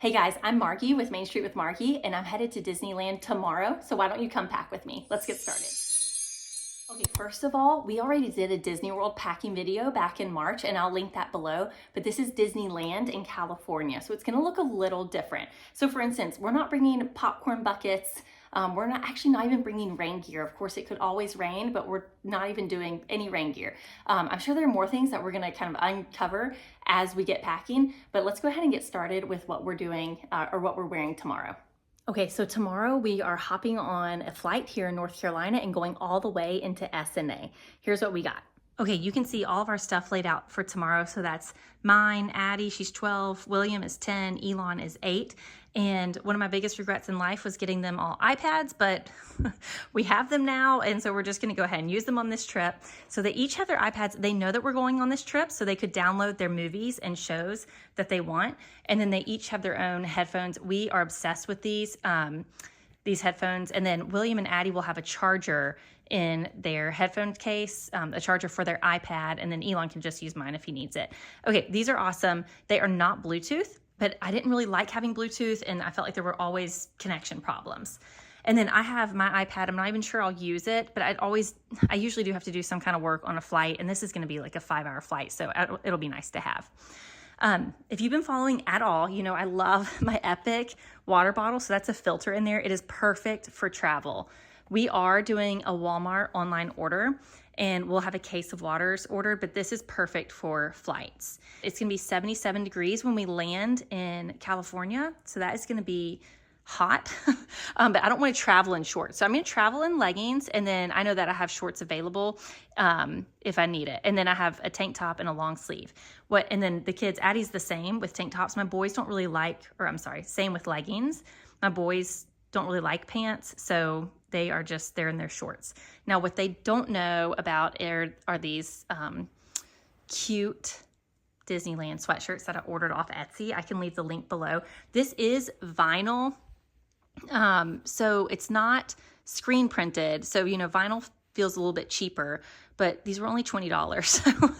Hey guys, I'm Marky with Main Street with Marky, and I'm headed to Disneyland tomorrow, so why don't you come pack with me? Let's get started. Okay, first of all, we already did a Disney World packing video back in March, and I'll link that below, but this is Disneyland in California, so it's gonna look a little different. So for instance, we're not bringing popcorn buckets, we're not even bringing rain gear. Of course, it could always rain, but we're not even doing any rain gear. I'm sure there are more things that we're gonna kind of uncover as we get packing, but let's go ahead and get started with what we're doing or what we're wearing tomorrow. Okay, so tomorrow we are hopping on a flight here in North Carolina and going all the way into SNA. Here's what we got. Okay, you can see all of our stuff laid out for tomorrow. So that's mine, Addie, she's 12, William is 10, Elon is 8. And one of my biggest regrets in life was getting them all iPads, but we have them now. And so we're just gonna go ahead and use them on this trip. So they each have their iPads. They know that we're going on this trip, so they could download their movies and shows that they want. And then they each have their own headphones. We are obsessed with these headphones. And then William and Addie will have a charger in their headphone case, a charger for their iPad, and then Elon can just use mine if he needs it. Okay, these are awesome. They are not Bluetooth, but I didn't really like having Bluetooth, and I felt like there were always connection problems. And then I have my iPad. I'm not even sure I'll use it, but I usually do have to do some kind of work on a flight, and this is gonna be like a 5-hour flight, so it'll be nice to have. If you've been following at all, you know I love my Epic water bottle, so that's a filter in there. It is perfect for travel. We are doing a Walmart online order, and we'll have a case of waters ordered, but this is perfect for flights. It's gonna be 77 degrees when we land in California, so that is gonna be hot, but I don't wanna travel in shorts. So I'm gonna travel in leggings, and then I know that I have shorts available if I need it. And then I have a tank top and a long sleeve. And then the kids, Addie's the same with tank tops. My boys don't really like, same with leggings. My boys don't really like pants, so they're in their shorts. Now, what they don't know about are these cute Disneyland sweatshirts that I ordered off Etsy. I can leave the link below. This is vinyl, so it's not screen printed. So, vinyl feels a little bit cheaper, but these were only $20.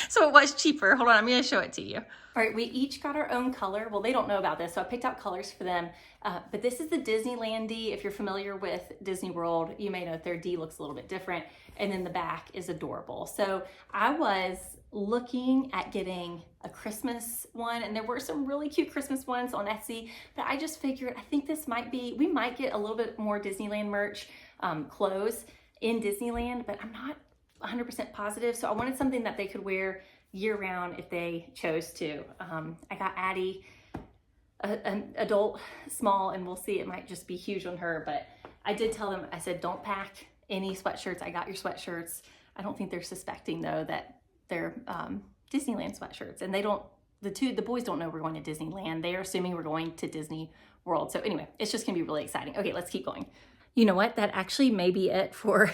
So it was cheaper. Hold on, I'm gonna show it to you. All right, we each got our own color. Well, they don't know about this, so I picked out colors for them. But this is the Disneyland D. If you're familiar with Disney World, you may know that their D looks a little bit different. And then the back is adorable. So I was looking at getting a Christmas one, and there were some really cute Christmas ones on Etsy, but I just figured, I think we might get a little bit more Disneyland merch, clothes in Disneyland, but I'm not 100% positive. So I wanted something that they could wear year round if they chose to. I got Addie an adult small, and we'll see, it might just be huge on her, but I did tell them, I said, don't pack any sweatshirts. I got your sweatshirts. I don't think they're suspecting though that they're Disneyland sweatshirts, and the boys don't know we're going to Disneyland. They're assuming we're going to Disney World. So anyway, it's just gonna be really exciting. Okay, let's keep going. You know what? That actually may be it for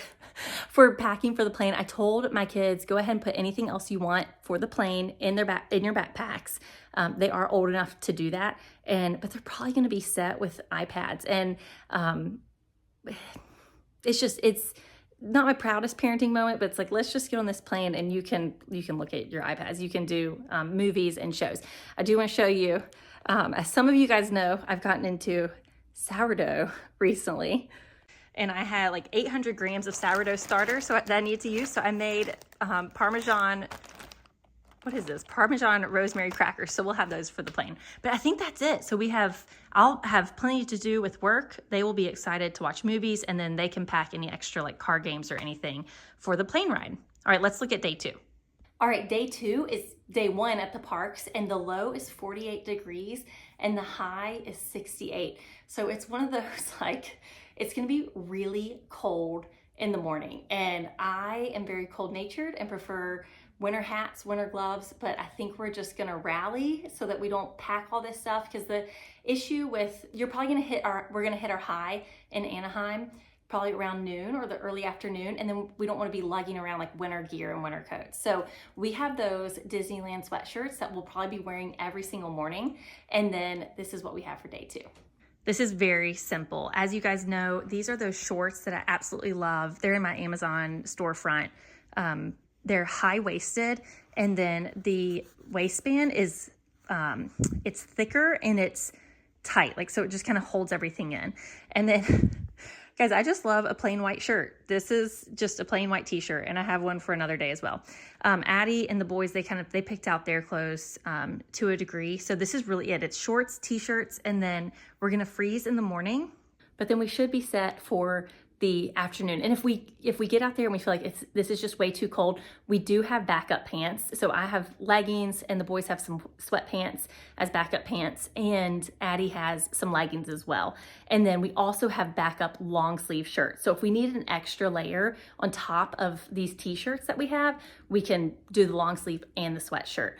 packing for the plane. I told my kids, go ahead and put anything else you want for the plane in your backpacks. They are old enough to do that, but they're probably going to be set with iPads. And it's not my proudest parenting moment, but it's like, let's just get on this plane and you can look at your iPads. You can do movies and shows. I do want to show you, as some of you guys know, I've gotten into sourdough recently. And I had like 800 grams of sourdough starter that I need to use. So I made Parmesan rosemary crackers. So we'll have those for the plane. But I think that's it. So I'll have plenty to do with work. They will be excited to watch movies, and then they can pack any extra like card games or anything for the plane ride. All right, let's look at day 2. All right, day 2 is day 1 at the parks, and the low is 48 degrees and the high is 68. So it's one of those it's gonna be really cold in the morning, and I am very cold natured and prefer winter hats, winter gloves, but I think we're just gonna rally so that we don't pack all this stuff, because the issue with, we're gonna hit our high in Anaheim probably around noon or the early afternoon, and then we don't want to be lugging around like winter gear and winter coats. So we have those Disneyland sweatshirts that we'll probably be wearing every single morning, and then this is what we have for day 2. This is very simple. As you guys know, these are those shorts that I absolutely love. They're in my Amazon storefront. They're high-waisted, and then the waistband is, it's thicker, and it's tight, like so it just kind of holds everything in. And then guys, I just love a plain white shirt. This is just a plain white t-shirt, and I have one for another day as well. Addie and the boys, they picked out their clothes to a degree. So this is really it. It's shorts, t-shirts, and then we're gonna freeze in the morning, but then we should be set for the afternoon. And if we get out there and we feel like this is just way too cold, we do have backup pants. So I have leggings and the boys have some sweatpants as backup pants, and Addie has some leggings as well. And then we also have backup long sleeve shirts. So if we need an extra layer on top of these t-shirts that we have, we can do the long sleeve and the sweatshirt.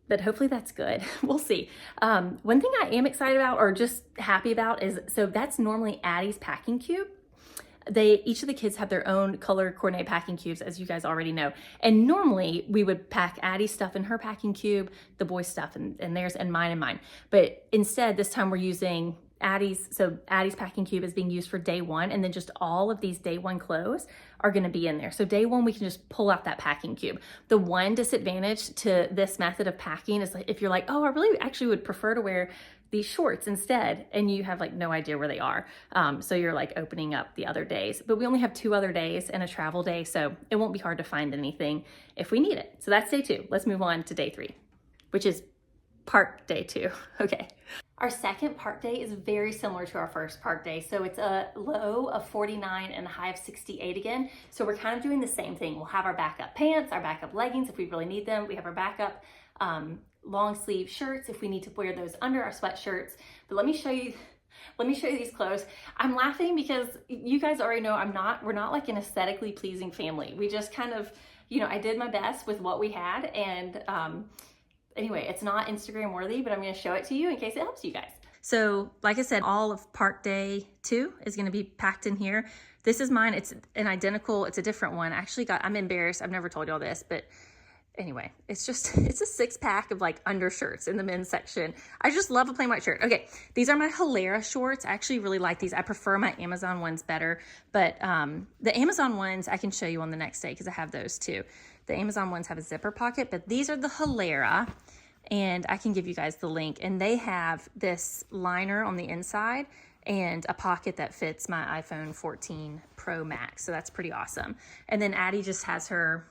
But hopefully that's good. We'll see. One thing I am excited about, or just happy about, is so that's normally Addie's packing cube. Each of the kids have their own color coordinated packing cubes, as you guys already know. And normally we would pack Addie's stuff in her packing cube, the boys' stuff in theirs, and mine. But instead, this time we're using Addie's packing cube is being used for day one, and then just all of these day one clothes are gonna be in there. So day one, we can just pull out that packing cube. The one disadvantage to this method of packing is like, if you're like, oh, I really actually would prefer to wear these shorts instead, and you have like no idea where they are. So you're like opening up the other days, but we only have 2 other days and a travel day, so it won't be hard to find anything if we need it. So that's day 2. Let's move on to day 3, which is park day 2. Okay. Our second park day is very similar to our first park day. So it's a low of 49 and a high of 68 again. So we're kind of doing the same thing. We'll have our backup pants, our backup leggings if we really need them. We have our backup long sleeve shirts if we need to wear those under our sweatshirts. But let me show you these clothes. I'm laughing because you guys already know we're not like an aesthetically pleasing family. We just kind of, I did my best with what we had, and anyway, it's not Instagram worthy, but I'm going to show it to you in case it helps you guys. So like I said, all of park day 2 is going to be packed in here. This is mine. It's a different one. I'm embarrassed. I've never told y'all this, but anyway, it's a 6-pack of like undershirts in the men's section. I just love a plain white shirt. Okay, these are my Hilera shorts. I actually really like these. I prefer my Amazon ones better, but the Amazon ones I can show you on the next day because I have those too. The Amazon ones have a zipper pocket, but these are the Hilera, and I can give you guys the link. And they have this liner on the inside and a pocket that fits my iPhone 14 Pro Max. So that's pretty awesome. And then Addie just has her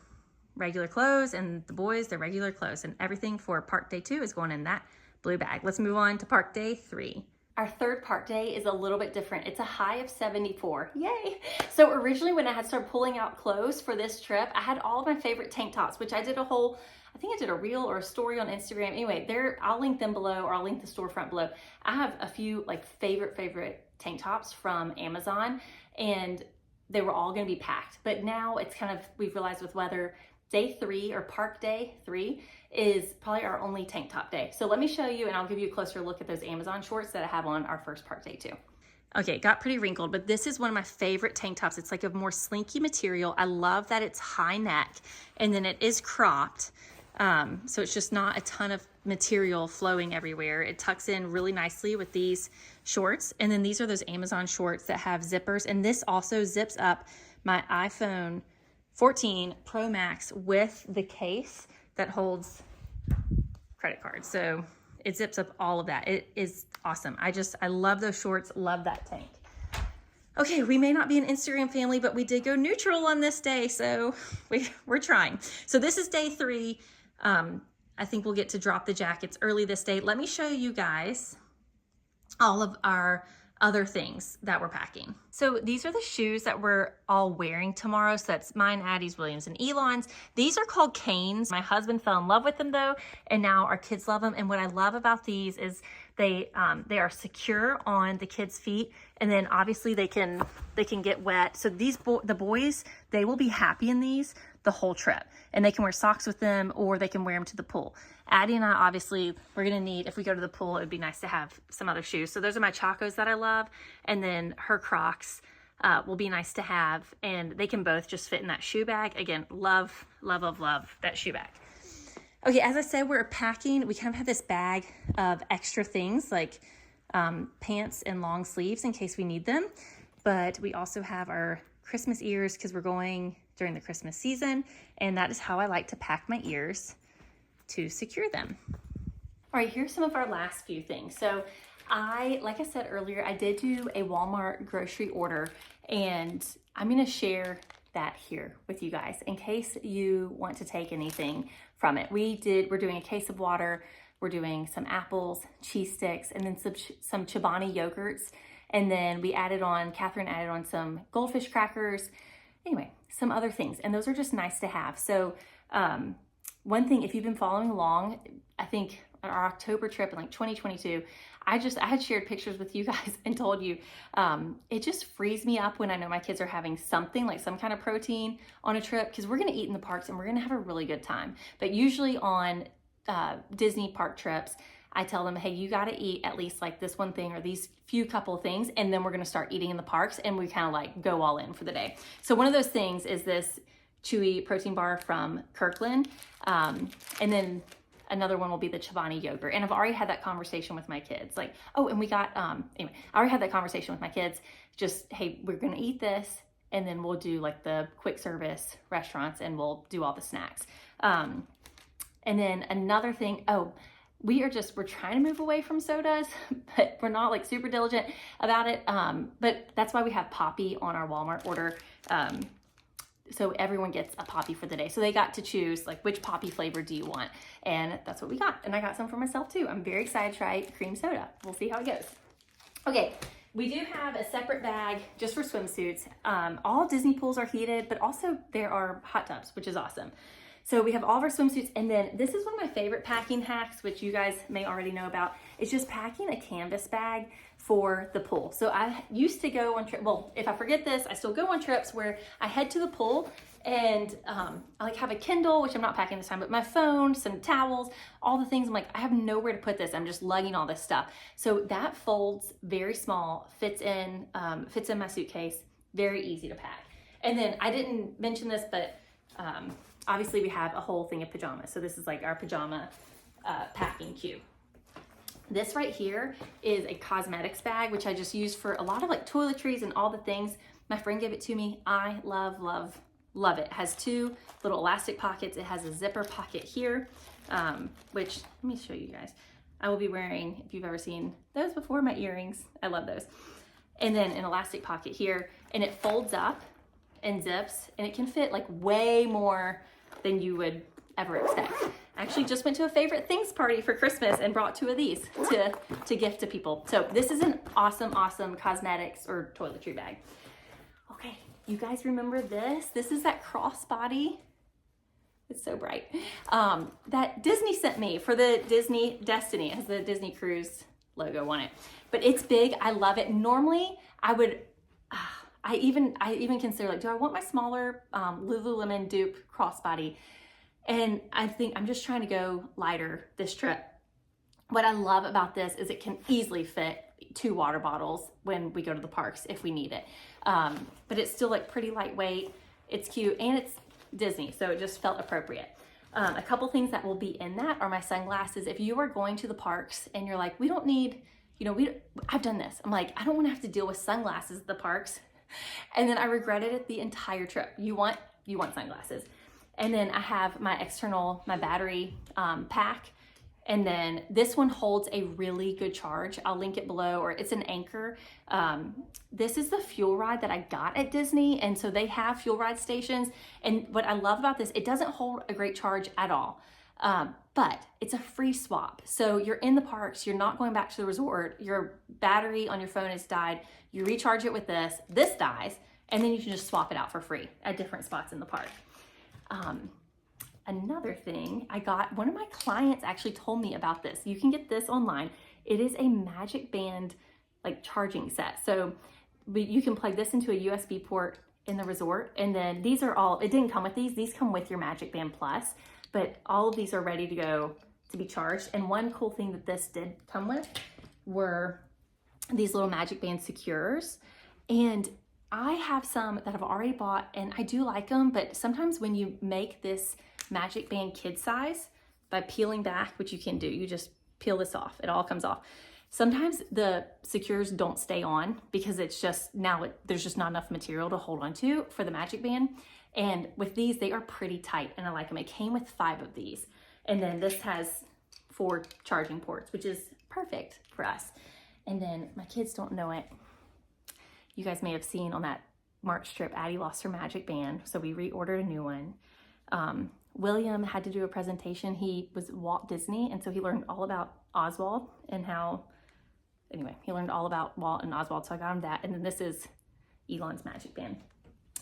regular clothes, and the boys, their regular clothes, and everything for park day 2 is going in that blue bag. Let's move on to park day 3. Our third park day is a little bit different. It's a high of 74. Yay! So originally when I had started pulling out clothes for this trip, I had all of my favorite tank tops, which I did a reel or a story on Instagram. Anyway, I'll link them below, or I'll link the storefront below. I have a few like favorite tank tops from Amazon, and they were all gonna be packed. But now it's we've realized with weather, day 3 or park day 3 is probably our only tank top day. So let me show you, and I'll give you a closer look at those Amazon shorts that I have on our first park day 2. Okay, it got pretty wrinkled, but this is one of my favorite tank tops. It's like a more slinky material. I love that it's high neck, and then it is cropped. So it's just not a ton of material flowing everywhere. It tucks in really nicely with these shorts. And then these are those Amazon shorts that have zippers. And this also zips up my iPhone 14 Pro Max with the case that holds credit cards. So it zips up all of that. It is awesome. I love those shorts, love that tank. Okay, we may not be an Instagram family, but we did go neutral on this day, so we're trying. So this is day 3. I think we'll get to drop the jackets early this day. Let me show you guys all of our other things that we're packing. So these are the shoes that we're all wearing tomorrow. So that's mine, Addie's, Williams, and Elon's. These are called Canes. My husband fell in love with them though, and now our kids love them. And what I love about these is they are secure on the kids' feet, and then obviously they can get wet. So the boys, they will be happy in these the whole trip, and they can wear socks with them, or they can wear them to the pool. Addie and I, obviously, we're gonna need, if we go to the pool, it would be nice to have some other shoes. So those are my Chacos that I love, and then her Crocs will be nice to have, and they can both just fit in that shoe bag. Again, love, love, love, love that shoe bag. Okay, as I said, we're packing, we kind of have this bag of extra things like pants and long sleeves in case we need them, but we also have our Christmas ears because we're going during the Christmas season, and that is how I like to pack my ears to secure them. All right, here's some of our last few things. So Like I said earlier, I did do a Walmart grocery order, and I'm gonna share that here with you guys in case you want to take anything from it. We're doing a case of water, we're doing some apples, cheese sticks, and then some Chobani yogurts. And then Catherine added on some goldfish crackers. Anyway, some other things, and those are just nice to have. So one thing, if you've been following along, I think on our October trip in like 2022, I had shared pictures with you guys and told you, it just frees me up when I know my kids are having something like some kind of protein on a trip, because we're gonna eat in the parks and we're gonna have a really good time. But usually on Disney park trips, I tell them, hey, you gotta eat at least like this one thing or these few couple things, and then we're gonna start eating in the parks, and we kind of like go all in for the day. So one of those things is this chewy protein bar from Kirkland. And then another one will be the Chobani yogurt. And I've already had that conversation with my kids. Like, oh, and we got, anyway, I already had that conversation with my kids. Just, hey, we're gonna eat this, and then we'll do like the quick service restaurants, and we'll do all the snacks. And then another thing, we're trying to move away from sodas, but we're not like super diligent about it. But that's why we have Poppy on our Walmart order. So everyone gets a Poppy for the day. So they got to choose like, which Poppy flavor do you want? And that's what we got. And I got some for myself too. I'm very excited to try cream soda. We'll see how it goes. Okay, we do have a separate bag just for swimsuits. All Disney pools are heated, but also there are hot tubs, which is awesome. So we have all of our swimsuits, and then this is one of my favorite packing hacks, which you guys may already know about. It's just packing a canvas bag for the pool. So I used to go on trips, well, if I forget this, I still go on trips where I head to the pool and I like have a Kindle, which I'm not packing this time, but my phone, some towels, all the things. I'm like, I have nowhere to put this. I'm just lugging all this stuff. So that folds very small, fits in my suitcase, very easy to pack. And then I didn't mention this, but obviously we have a whole thing of pajamas. So this is like our pajama packing cube. This right here is a cosmetics bag, which I just use for a lot of like toiletries and all the things. My friend gave it to me. I love, love, love it. It has two little elastic pockets. It has a zipper pocket here, which let me show you guys. I will be wearing, if you've ever seen those before, my earrings. I love those. And then an elastic pocket here, and it folds up and zips, and it can fit like way more than you would ever expect. I actually just went to a favorite things party for Christmas and brought two of these to gift to people. So this is an awesome, awesome cosmetics or toiletry bag. Okay, you guys remember this? This is that crossbody. It's so bright. That Disney sent me for the Disney Destiny. It has the Disney Cruise logo on it. But it's big. I love it. Normally, I even consider like, do I want my smaller Lululemon dupe crossbody? And I think I'm just trying to go lighter this trip. What I love about this is it can easily fit 2 water bottles when we go to the parks if we need it. But it's still like pretty lightweight. It's cute, and it's Disney, so it just felt appropriate. A couple things that will be in that are my sunglasses. If you are going to the parks and you're like, we don't need, I've done this. I'm like, I don't want to have to deal with sunglasses at the parks. And then I regretted it the entire trip. You want sunglasses. And then I have my battery pack. And then this one holds a really good charge. I'll link it below, or it's an Anchor. This is the fuel ride that I got at Disney. And so they have fuel ride stations. And what I love about this, it doesn't hold a great charge at all. But it's a free swap. So you're in the parks, you're not going back to the resort, your battery on your phone has died, you recharge it with this dies, and then you can just swap it out for free at different spots in the park. Another thing I got, one of my clients actually told me about this. You can get this online. It is a Magic Band like charging set. So you can plug this into a USB port in the resort, and then these are all, it didn't come with these come with your Magic Band Plus, but all of these are ready to go to be charged. And one cool thing that this did come with were these little Magic Band securers. And I have some that I've already bought, and I do like them, but sometimes when you make this Magic Band kid size by peeling back, which you can do, you just peel this off, it all comes off. Sometimes the secures don't stay on because it's just there's just not enough material to hold onto for the Magic Band. And with these, they are pretty tight, and I like them. It came with 5 of these, and then this has 4 charging ports, which is perfect for us. And then my kids don't know it. You guys may have seen on that March trip, Addie lost her magic band, so we reordered a new one. William had to do a presentation. He was Walt Disney, and so he learned all about Oswald and he learned all about Walt and Oswald, so I got him that. And then this is Elon's magic band.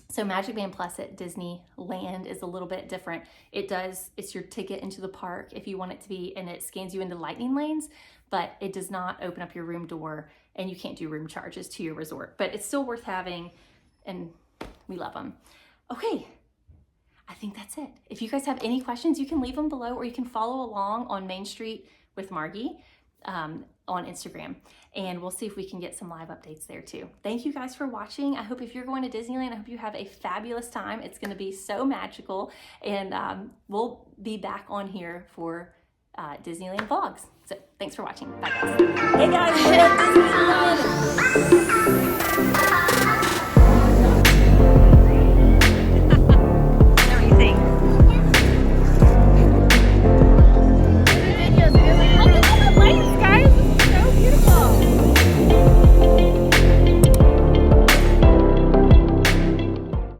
So Magic Band Plus at Disneyland is a little bit different. It's your ticket into the park if you want it to be, and it scans you into lightning lanes, but it does not open up your room door, and you can't do room charges to your resort, but it's still worth having, and we love them. Okay, I think that's it. If you guys have any questions, you can leave them below, or you can follow along on Main Street with Margie on Instagram, and we'll see if we can get some live updates there too. Thank you guys for watching. I hope if you're going to Disneyland, I hope you have a fabulous time. It's going to be so magical, and we'll be back on here for Disneyland vlogs. So thanks for watching. Bye guys. Hey guys, we're at Disneyland.